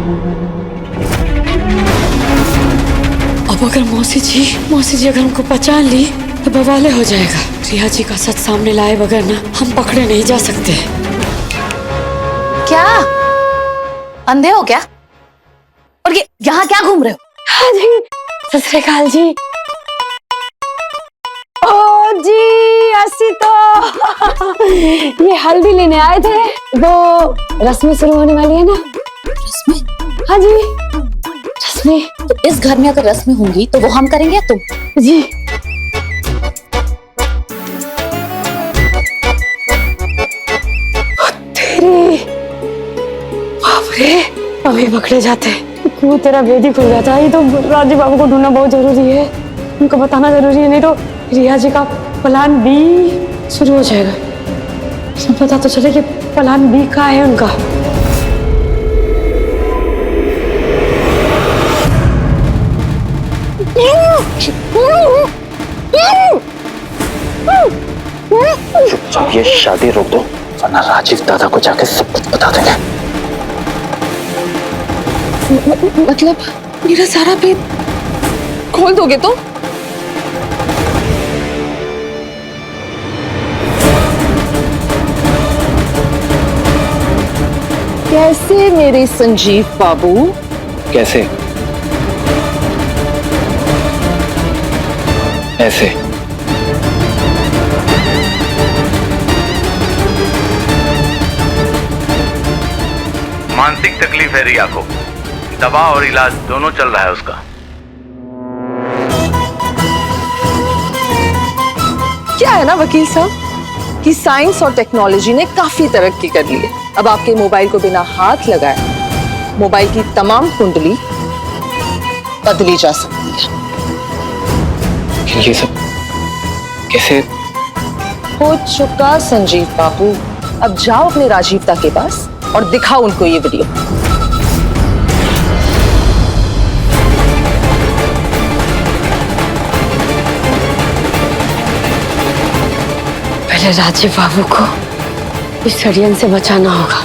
अब अगर मौसी जी अगर हमको पहचान ली तो बवाले हो जाएगा। रिया जी का सच सामने लाए बगैर ना हम पकड़े नहीं जा सकते। क्या अंधे हो क्या? और ये यहाँ क्या घूम रहे हो? हाँ जी, सत श्री अकाल जी। ओ जी, ऐसी तो ये हल्दी लेने आए थे। वो रस्में शुरू होने वाली है ना। रस्में? हाँ जी, रस्में। तो इस घर में अगर रस्में होंगी तो वो हम करेंगे या तुम? जी। तेरी बाप रे, अभी पकड़े जाते। वो तेरा भेद ही खुल जाता है। ये तो राजीव बाबू को ढूंढना बहुत जरूरी है, उनको बताना जरूरी है, नहीं तो रिया जी का प्लान बी शुरू हो जाएगा। सब पता तो चले कि प्लान बी का है उनका। चुपचाप ये शादी रोक दो वरना राजीव दादा को जाके सब कुछ बता देंगे। मतलब मेरा सारा भेद खोल दोगे तो? कैसे मेरे संजीव बाबू? कैसे? ऐसे। मानसिक तकलीफ है रिया को, दवा और इलाज दोनों चल रहा है उसका। क्या है ना वकील साहब कि साइंस और टेक्नोलॉजी ने काफी तरक्की कर ली है। अब आपके मोबाइल को बिना हाथ लगाए मोबाइल की तमाम कुंडली बदली जा सकती है। ये सब कैसे? हो चुका संजीव बाबू, अब जाओ अपने राजीवता के पास और दिखाओ उनको ये वीडियो। पहले राजीव बाबू को इस षड्यंत्र से बचाना होगा,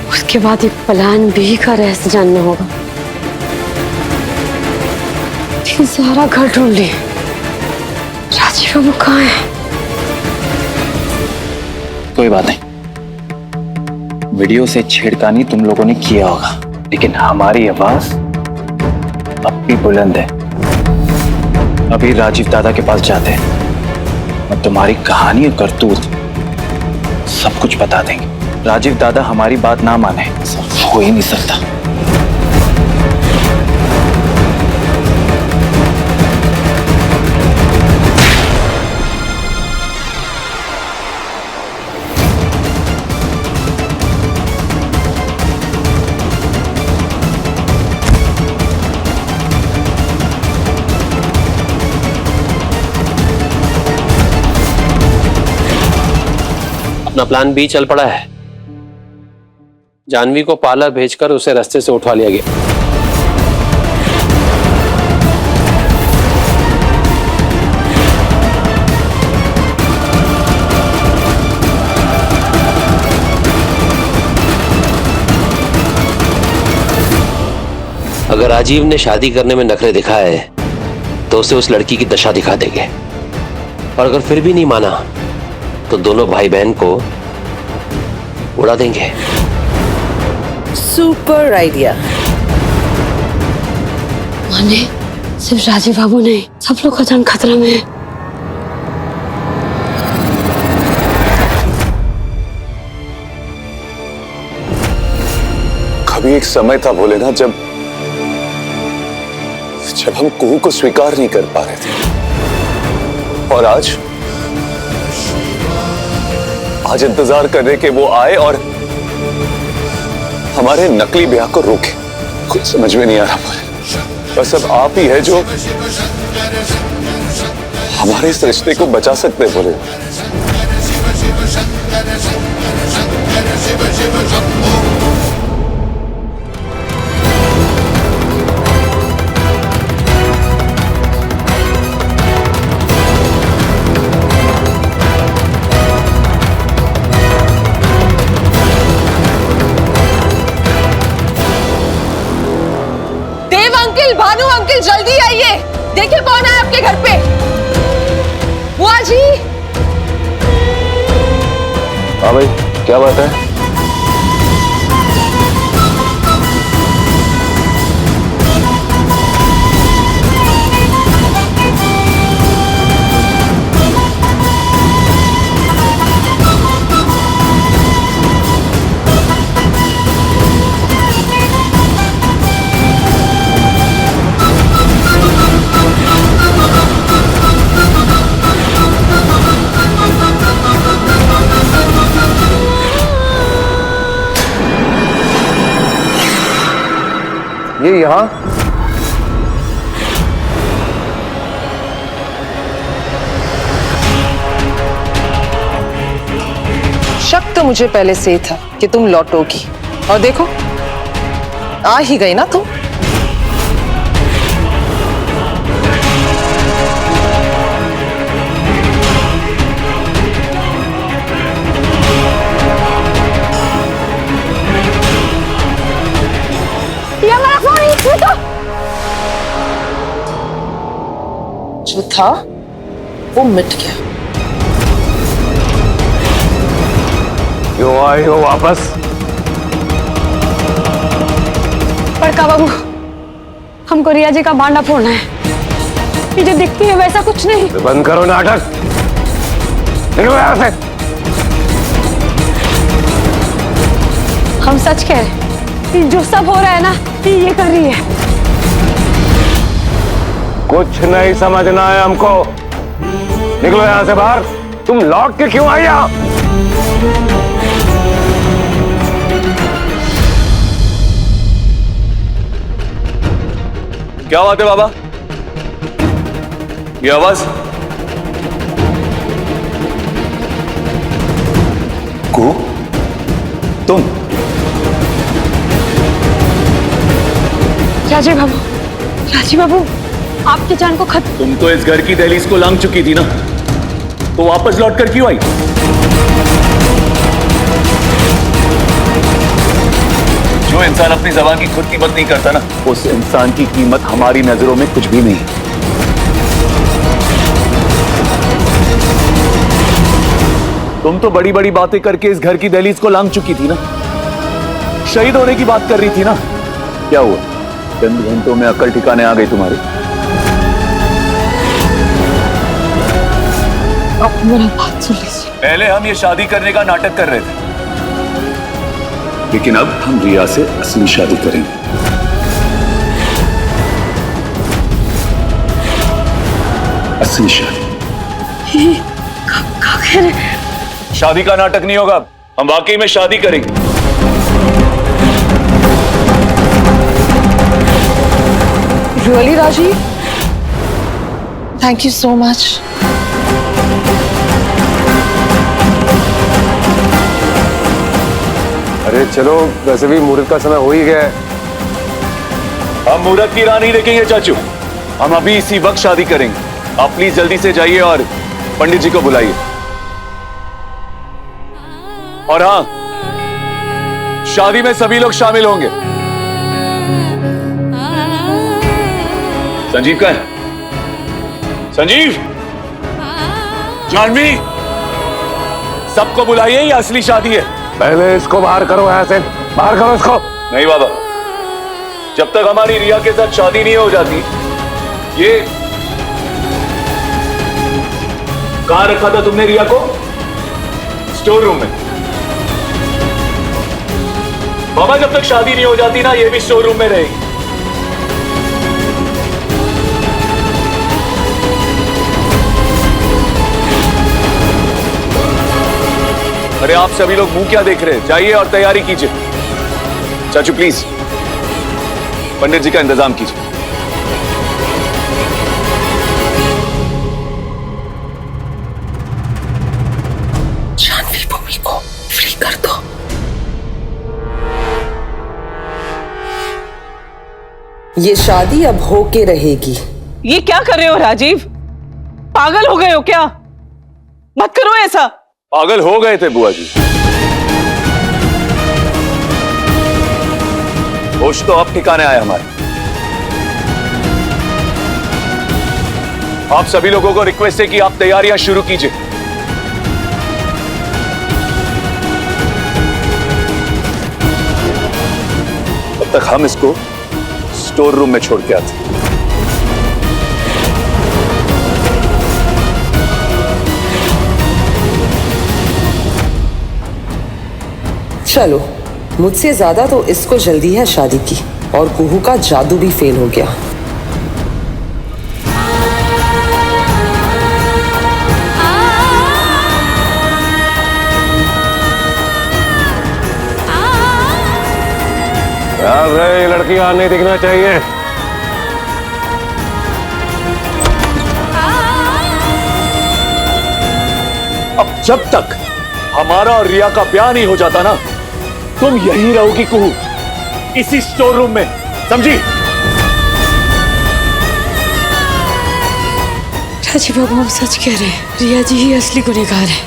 उसके बाद ये प्लान बी का रहस्य जानना होगा। लेकिन सारा घर ढूंढ लिए, राजीव बाबू कहाँ है? कोई बात नहीं, वीडियो से छेड़खानी तुम लोगों ने किया होगा, लेकिन हमारी आवाज अब भी बुलंद है। अभी राजीव दादा के पास जाते हैं और तुम्हारी कहानी और करतूत सब कुछ बता देंगे। राजीव दादा हमारी बात ना माने, सब हो ही नहीं सकता। अपना प्लान बी चल पड़ा है। जानवी को पार्लर भेजकर उसे रास्ते से उठवा लिया गया। अगर राजीव ने शादी करने में नखरे दिखाए तो उसे उस लड़की की दशा दिखा देंगे, और अगर फिर भी नहीं माना तो दोनों भाई बहन को उड़ा देंगे। Super idea. माने सिर्फ राजीव बाबू नहीं, सब लोग का जान खतरा में है। कभी एक समय था भोलेनाथ जब हम कुहू को स्वीकार नहीं कर पा रहे थे, और आज इंतजार कर रहे कि वो आए और हमारे नकली ब्याह को रोके। कुछ समझ में नहीं आ रहा, बस अब आप ही है जो हमारे इस रिश्ते को बचा सकते हैं। बोले अंकल, भानु अंकल, जल्दी आइए, देखिए कौन है आपके घर पे। बुआ जी। हाँ भाई, क्या बात है? ये यहाँ? शक तो मुझे पहले से ही था कि तुम लौटोगी, और देखो आ ही गई ना तुम। ये हमारा फोन ही छूटो। जो था वो मिट गया। क्यों आई हो वापस? बड़का बाबू, हमको रिया जी का भांडा फोड़ना है। ये जो दिखती है वैसा कुछ नहीं। तो बंद करो नाटक, निकलो यहाँ से। हम सच कह रहे हैं, ये जो सब हो रहा है ना, ये कर रही है। कुछ नहीं समझना है हमको, निकलो यहाँ से बाहर। तुम लौट के क्यों आई यहाँ? क्या बात है बाबा? ये आवाज? को तुम? राजीव बाबू, राजीव बाबू, आपकी जान को खतरा। तुम तो इस घर की दहलीज को लांघ चुकी थी ना, तो वापस लौट कर क्यों आई? जो इंसान अपनी जबान की खुद कीमत नहीं करता ना, उस इंसान की कीमत हमारी नजरों में कुछ भी नहीं। तुम तो बड़ी बड़ी बातें करके इस घर की दहलीज को लांघ चुकी थी ना, शहीद होने की बात कर रही थी ना। क्या हुआ? चंद घंटों में अकल ठिकाने आ गई तुम्हारी? आप मेरा बात सुन लीजिए। पहले हम ये शादी करने का नाटक कर रहे थे, लेकिन अब हम रिया से असली शादी करेंगे। असली शादी। शादी का नाटक नहीं होगा, हम वाकई में शादी करेंगे। Really Rajiv, thank you so much. अरे चलो, वैसे भी मुहूर्त का समय हो ही गया है। हम मुहूर्त की राह नहीं देखेंगे चाचू, हम अभी इसी वक्त शादी करेंगे। आप प्लीज जल्दी से जाइए और पंडित जी को बुलाइए। और हाँ, शादी में सभी लोग शामिल होंगे। संजीव का है? संजीव, जानवी, सबको बुलाइए, ये असली शादी है। पहले इसको बाहर करो यहाँ से, बाहर करो इसको। नहीं बाबा, जब तक हमारी रिया के साथ शादी नहीं हो जाती। ये कहां रखा था तुमने रिया को? स्टोर रूम में। बाबा, जब तक शादी नहीं हो जाती ना, ये भी स्टोर रूम में रहेगी। अरे आप सभी लोग मुंह क्या देख रहे हैं? जाइए और तैयारी कीजिए। चाचू प्लीज पंडित जी का इंतजाम कीजिए। जानवी, भूमि को फ्री कर दो। ये शादी अब होके रहेगी। ये क्या कर रहे हो राजीव? पागल हो गए हो क्या? मत करो ऐसा। पागल हो गए थे बुआ जी, होश तो अब ठिकाने आए हमारे। आप सभी लोगों को रिक्वेस्ट है कि आप तैयारियां शुरू कीजिए। तब तक हम इसको स्टोर रूम में छोड़ के आते हैं। चलो, मुझसे ज्यादा तो इसको जल्दी है शादी की, और कुहू का जादू भी फेल हो गया। यार रे, ये लड़की यहाँ नहीं दिखना चाहिए। अब जब तक हमारा और रिया का ब्याह नहीं हो जाता ना, तुम यहीं रहोगी कुहू, इसी स्टोर रूम में, समझी? राजीव बाबू हम सच कह रहे हैं, रिया जी ही असली गुनहगार है।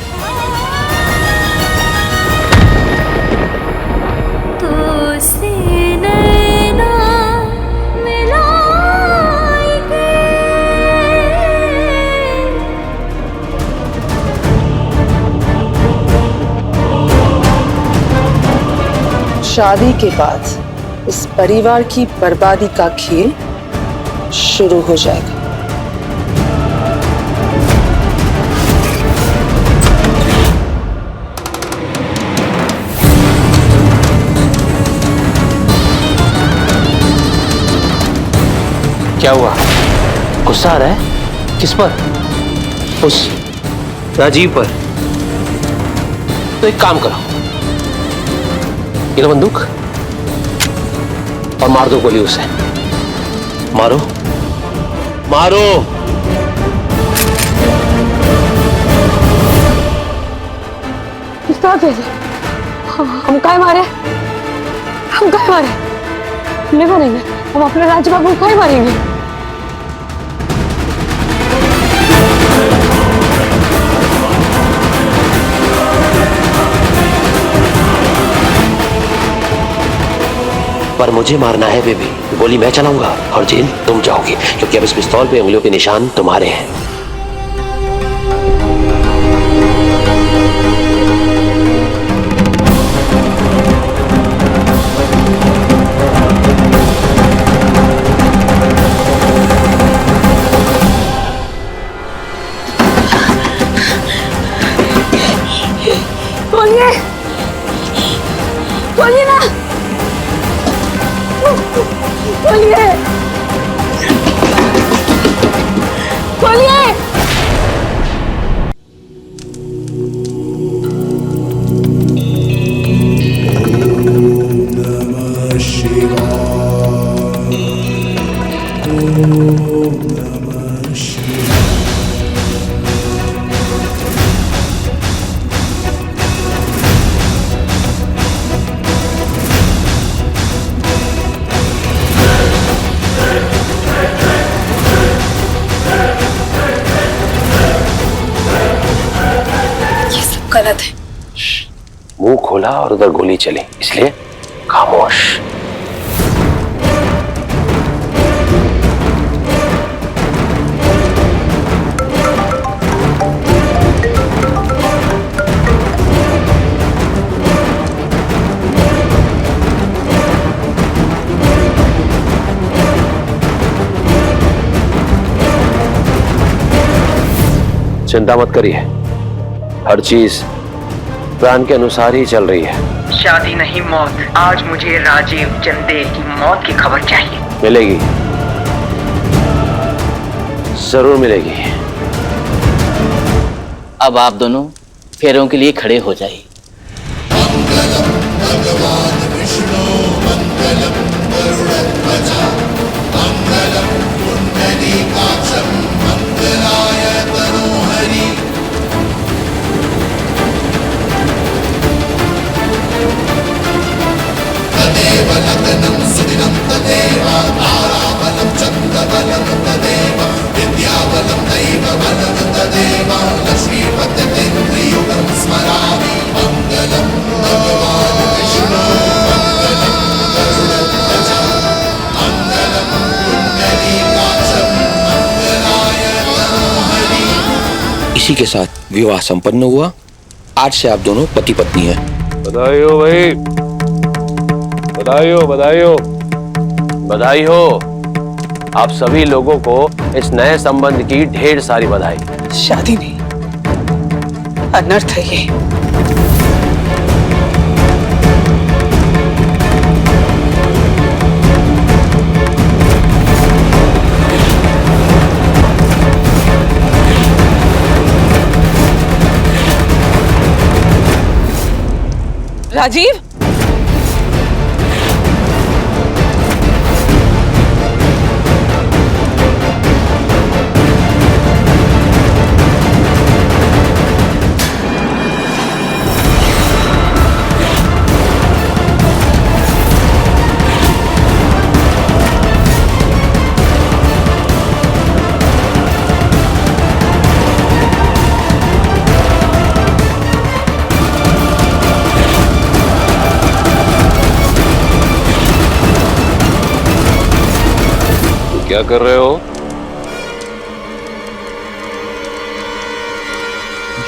शादी के बाद इस परिवार की बर्बादी का खेल शुरू हो जाएगा। क्या हुआ? गुस्सा आ रहा है? किस पर? उस राजीव पर? तो एक काम करो, ये लो बंदूक और मार दो गोली उसे। मारो मारो। क्या कह रहे? हम काय मारे? हम काय मारे? नहीं मारेंगे हम, अपने राजीव बाबू को काय मारेंगे? पर मुझे मारना है बेबी, गोली मैं चलाऊंगा और जेल तुम जाओगी, क्योंकि अब इस पिस्तौल पे उंगलियों के निशान तुम्हारे हैं। बोलिए, बोलिए ना, बोलिए, बोलिए। गलत है। मुंह खोला और उधर गोली चली, इसलिए खामोश। चिंता मत करिए, हर चीज प्लान के अनुसार ही चल रही है। शादी नहीं मौत। आज मुझे राजीव चंदेल की मौत की खबर चाहिए। मिलेगी, जरूर मिलेगी। अब आप दोनों फेरों के लिए खड़े हो जाइए। खुशी के साथ विवाह संपन्न हुआ। आज से आप दोनों पति पत्नी हैं। बधाई हो भाई, बधाई हो, बधाई हो। बधाई हो आप सभी लोगों को इस नए संबंध की ढेर सारी बधाई। शादी नहीं, अनर्थ है ये। राजीव, क्या कर रहे हो?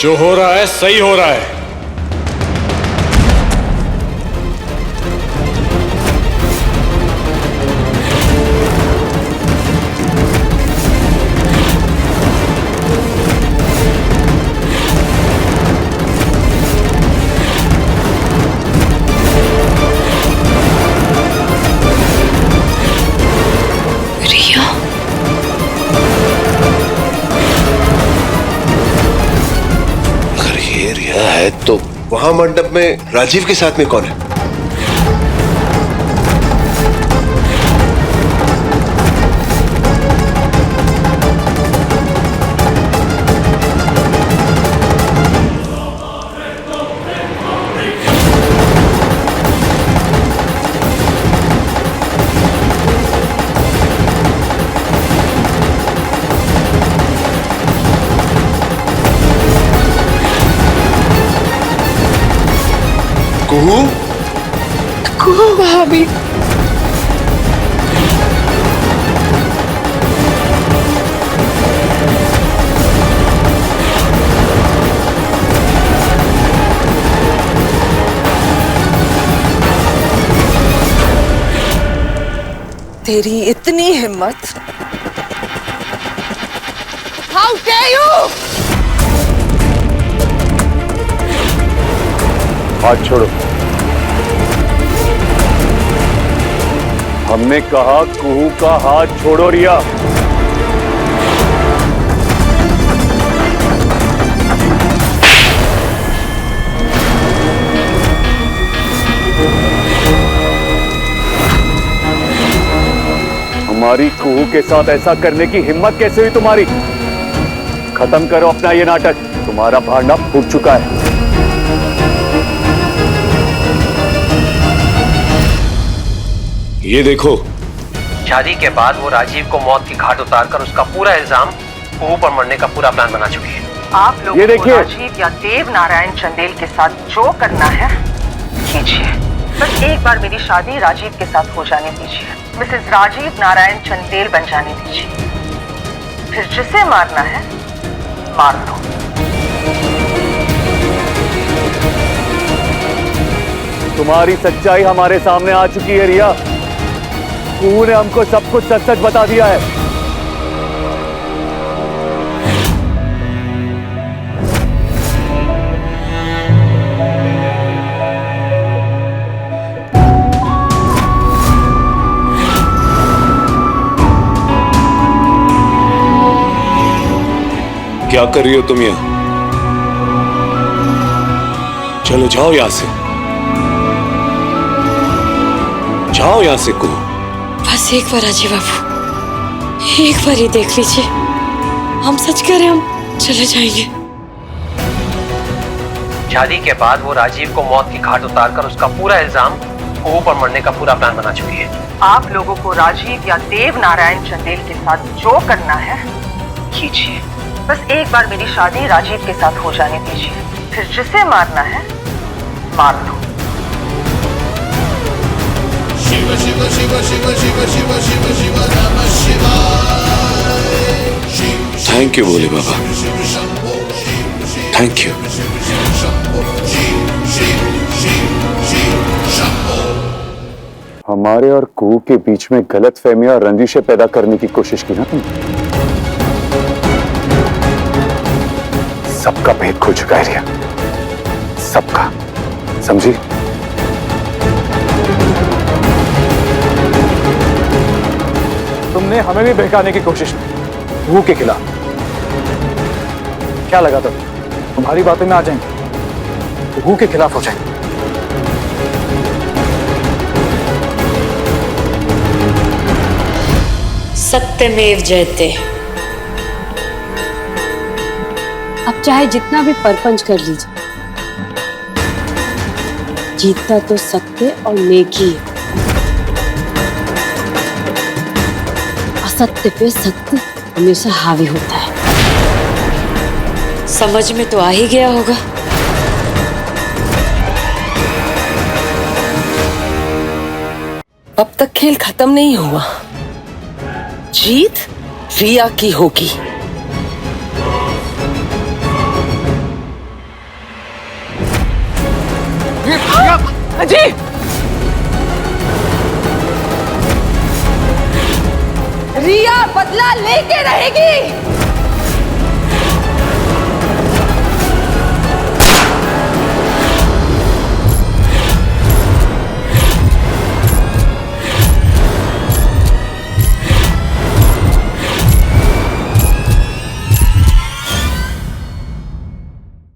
जो हो रहा है सही हो रहा है। रिया, अगर ये रिया है तो वहां मंडप में राजीव के साथ में कौन है? कुहू? कुहू भाभी। तेरी इतनी हिम्मत! How dare you! हाथ छोड़ो। हमने कहा कुहू का हाथ छोड़ो रिया। हमारी कुहू के साथ ऐसा करने की हिम्मत कैसे हुई तुम्हारी? खत्म करो अपना ये नाटक। तुम्हारा भांडा फूट चुका है। ये देखो, शादी के बाद वो राजीव को मौत की घाट उतारकर उसका पूरा इल्जाम कुहू पर मरने का पूरा प्लान बना चुकी है। आप लोगों को राजीव या देव नारायण चंदेल के साथ जो करना है कीजिए। बस एक बार मेरी शादी राजीव के साथ हो जाने दीजिए। मिसेस राजीव नारायण चंदेल बन जाने दीजिए। फिर जिसे मारना है मार लो। तुम्हारी सच्चाई हमारे सामने आ चुकी है रिया। कुहू ने हमको सब कुछ सच सच बता दिया है। क्या कर रही हो तुम यहाँ? चलो जाओ यहां से, जाओ यहां से कुहू। बस एक बार राजीव बाबू, एक बार ही देख लीजिए। हम सच कह रहे हैं, हम चले जाएंगे। शादी के बाद वो राजीव को मौत की घाट उतारकर उसका पूरा इल्जाम कुहू पर मरने का पूरा प्लान बना चुकी है। आप लोगों को राजीव या देव नारायण चंदेल के साथ जो करना है कीजिए। बस एक बार मेरी शादी राजीव के साथ हो जाने दीजिए। फिर जिसे मारना है मार लो। शिव शिव शिव शिव शिव शिव शिव शिव नमः शिवाय। Thank you Bhole Baba. Shiv Shambho Shiv thank you. हमारे और कुहू के बीच में गलत फहमियां और रंजिशें पैदा करने की कोशिश की ना तुमने। सबका भेद खुल चुका है रिया, सबका, समझी? तुमने हमें भी बहकाने की कोशिश की कुहू के खिलाफ। क्या लगा था तुम्हारी बातों में आ जाएंगे, कुहू के खिलाफ हो जाएंगे? सत्यमेव जयते। अब चाहे जितना भी परपंच कर लीजिए, जीतता तो सत्य और नेकी है। असत्य पे सत्य हमेशा हावी होता है। समझ में तो आ ही गया होगा। अब तक खेल खत्म नहीं हुआ। जीत रिया की होगी। अजीब, रिया बदला लेके रहेगी।